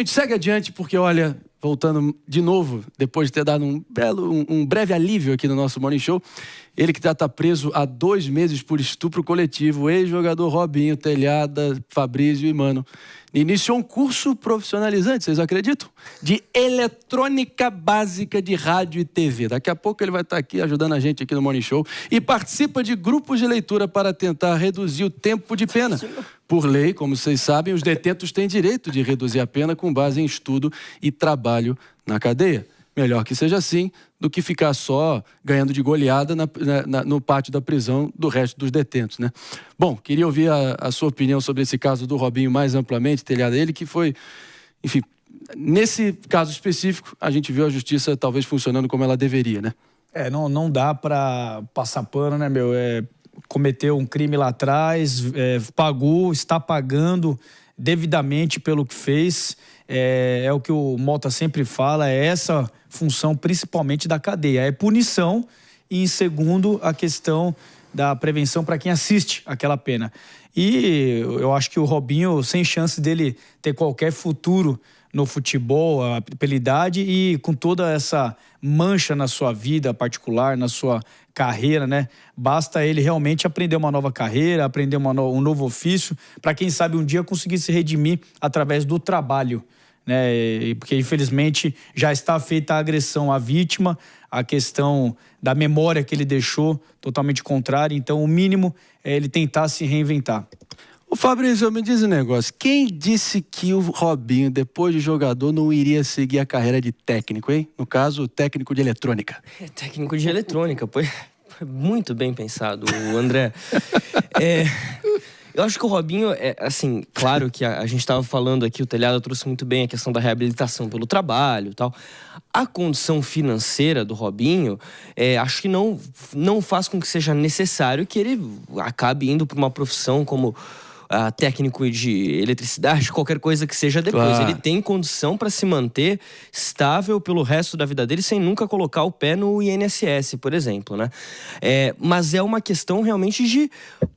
A gente segue adiante porque, olha, voltando de novo, depois de ter dado um breve alívio aqui no nosso Morning Show, ele que já está preso há 2 meses por estupro coletivo, o ex-jogador Robinho, Telhada, Fabrício e Mano, iniciou um curso profissionalizante, vocês acreditam? De eletrônica básica de rádio e TV. Daqui a pouco ele vai estar aqui ajudando a gente aqui no Morning Show e participa de grupos de leitura para tentar reduzir o tempo de pena. Por lei, como vocês sabem, os detentos têm direito de reduzir a pena com base em estudo e trabalho na cadeia. Melhor que seja assim do que ficar só ganhando de goleada no pátio da prisão do resto dos detentos, né? Bom, queria ouvir a sua opinião sobre esse caso do Robinho mais amplamente, Telhada. Ele que foi, enfim, nesse caso específico, a gente viu a justiça talvez funcionando como ela deveria, né? Não dá para passar pano, né, meu? Cometeu um crime lá atrás, pagou, está pagando devidamente pelo que fez. É o que o Mota sempre fala, é essa função principalmente da cadeia. É punição e, em segundo, a questão da prevenção para quem assiste aquela pena. E eu acho que o Robinho, sem chance dele ter qualquer futuro no futebol, pela idade e com toda essa mancha na sua vida particular, na sua carreira, né? Basta ele realmente aprender uma nova carreira, aprender um novo ofício, para quem sabe um dia conseguir se redimir através do trabalho, né? Porque infelizmente já está feita a agressão à vítima, a questão da memória que ele deixou totalmente contrária, então o mínimo é ele tentar se reinventar. O Fabrício, me diz um negócio. Quem disse que o Robinho, depois de jogador, não iria seguir a carreira de técnico, hein? No caso, técnico de eletrônica. Técnico de eletrônica, pô. Muito bem pensado, André. Eu acho que o Robinho, assim, claro que a gente estava falando aqui, o Telhado trouxe muito bem a questão da reabilitação pelo trabalho e tal. A condição financeira do Robinho, acho que não faz com que seja necessário que ele acabe indo para uma profissão como técnico de eletricidade, qualquer coisa que seja depois. Claro. Ele tem condição para se manter estável pelo resto da vida dele sem nunca colocar o pé no INSS, por exemplo, né? Mas é uma questão realmente de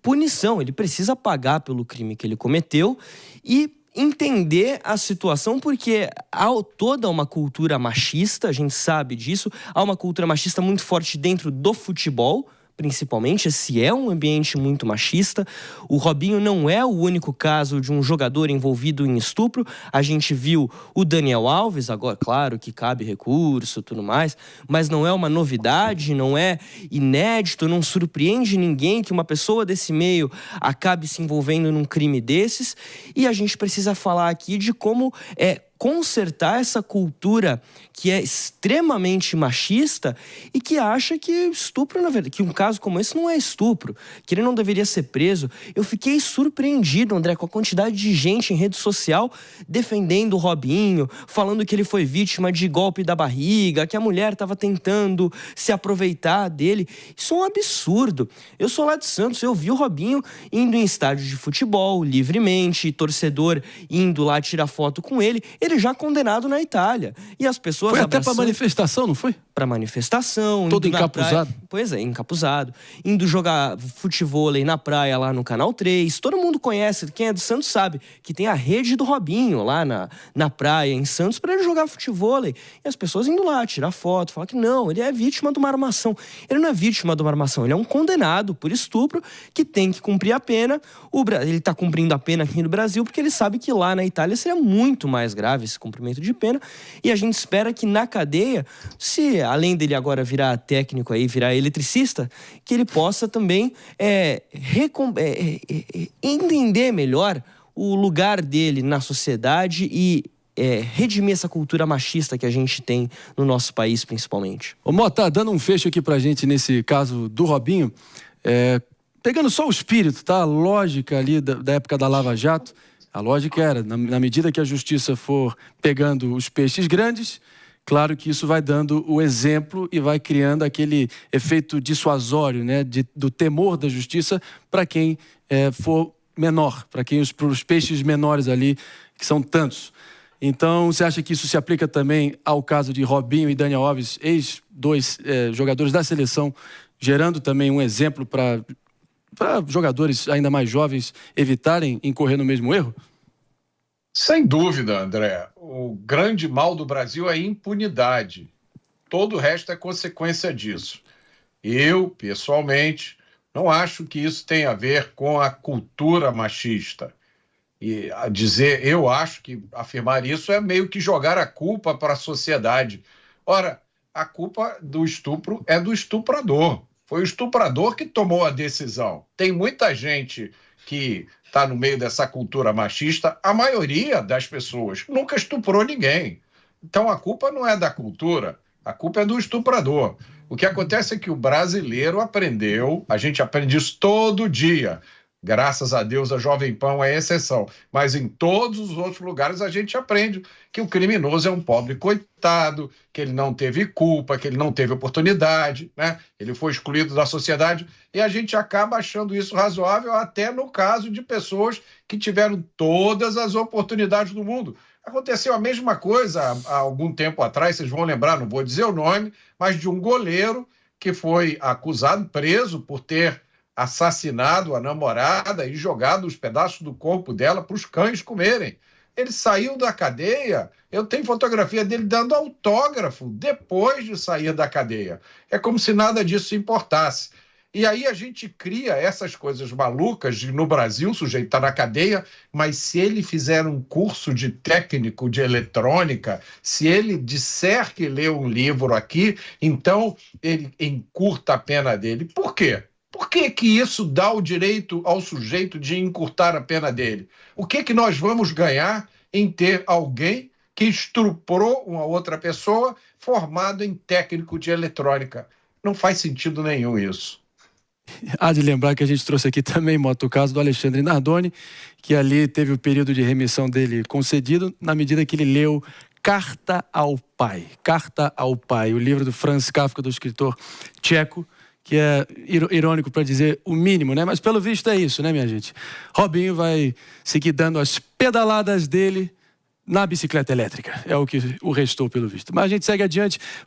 punição. Ele precisa pagar pelo crime que ele cometeu e entender a situação, porque há toda uma cultura machista, a gente sabe disso, há uma cultura machista muito forte dentro do futebol, principalmente. Esse é um ambiente muito machista. O Robinho não é o único caso de um jogador envolvido em estupro. A gente viu o Daniel Alves, agora, claro que cabe recurso e tudo mais, mas não é uma novidade, não é inédito, não surpreende ninguém que uma pessoa desse meio acabe se envolvendo num crime desses. E a gente precisa falar aqui de como consertar essa cultura que é extremamente machista e que acha que estupro, na verdade, que um caso como esse não é estupro, que ele não deveria ser preso. Eu fiquei surpreendido, André, com a quantidade de gente em rede social defendendo o Robinho, falando que ele foi vítima de golpe da barriga, que a mulher estava tentando se aproveitar dele. Isso é um absurdo. Eu sou lá de Santos, eu vi o Robinho indo em estádio de futebol livremente, torcedor indo lá tirar foto com ele. Ele já condenado na Itália. E as pessoas foi até para manifestação, não foi? Para manifestação. Todo encapuzado. Pois é, encapuzado. Indo jogar futevôlei na praia lá no Canal 3. Todo mundo conhece, quem é do Santos sabe, que tem a rede do Robinho lá na praia em Santos para ele jogar futevôlei. E as pessoas indo lá tirar foto, falar que não, ele é vítima de uma armação. Ele não é vítima de uma armação, ele é um condenado por estupro que tem que cumprir a pena. Ele está cumprindo a pena aqui no Brasil porque ele sabe que lá na Itália seria muito mais grave esse cumprimento de pena. E a gente espera que na cadeia, se além dele agora virar técnico aí, virar eletricista, que ele possa também entender melhor o lugar dele na sociedade e redimir essa cultura machista que a gente tem no nosso país, principalmente. Ô Mota, dando um fecho aqui pra gente nesse caso do Robinho, pegando só o espírito, tá? A lógica ali da época da Lava Jato, a lógica era, na medida que a justiça for pegando os peixes grandes, claro que isso vai dando o exemplo e vai criando aquele efeito dissuasório, né, do temor da justiça para quem for menor, para os peixes menores ali, que são tantos. Então, você acha que isso se aplica também ao caso de Robinho e Daniel Alves, dois jogadores da seleção, gerando também um exemplo para jogadores ainda mais jovens evitarem incorrer no mesmo erro? Sem dúvida, André. O grande mal do Brasil é a impunidade. Todo o resto é consequência disso. Eu, pessoalmente, não acho que isso tenha a ver com a cultura machista. E a dizer, eu acho que afirmar isso é meio que jogar a culpa para a sociedade. Ora, a culpa do estupro é do estuprador. Foi o estuprador que tomou a decisão. Tem muita gente que está no meio dessa cultura machista. A maioria das pessoas nunca estuprou ninguém. Então a culpa não é da cultura, a culpa é do estuprador. O que acontece é que o brasileiro aprendeu, a gente aprende isso todo dia. Graças a Deus, a Jovem Pan é exceção. Mas em todos os outros lugares a gente aprende que o criminoso é um pobre coitado, que ele não teve culpa, que ele não teve oportunidade, né? Ele foi excluído da sociedade. E a gente acaba achando isso razoável até no caso de pessoas que tiveram todas as oportunidades do mundo. Aconteceu a mesma coisa há algum tempo atrás, vocês vão lembrar, não vou dizer o nome, mas de um goleiro que foi acusado, preso por ter assassinado a namorada e jogado os pedaços do corpo dela para os cães comerem. Ele saiu da cadeia, eu tenho fotografia dele dando autógrafo depois de sair da cadeia. É como se nada disso importasse. E aí a gente cria essas coisas malucas de, no Brasil, o sujeito está na cadeia, mas se ele fizer um curso de técnico de eletrônica, se ele disser que leu um livro aqui, então ele encurta a pena dele. Por quê? Por que isso dá o direito ao sujeito de encurtar a pena dele? O que nós vamos ganhar em ter alguém que estuprou uma outra pessoa formado em técnico de eletrônica? Não faz sentido nenhum isso. Há de lembrar que a gente trouxe aqui também, Mota, o caso do Alexandre Nardoni, que ali teve o período de remissão dele concedido na medida que ele leu Carta ao Pai. Carta ao Pai, o livro do Franz Kafka, do escritor tcheco, que é irônico para dizer o mínimo, né? Mas pelo visto é isso, né, minha gente? Robinho vai seguir dando as pedaladas dele na bicicleta elétrica. É o que o restou, pelo visto. Mas a gente segue adiante.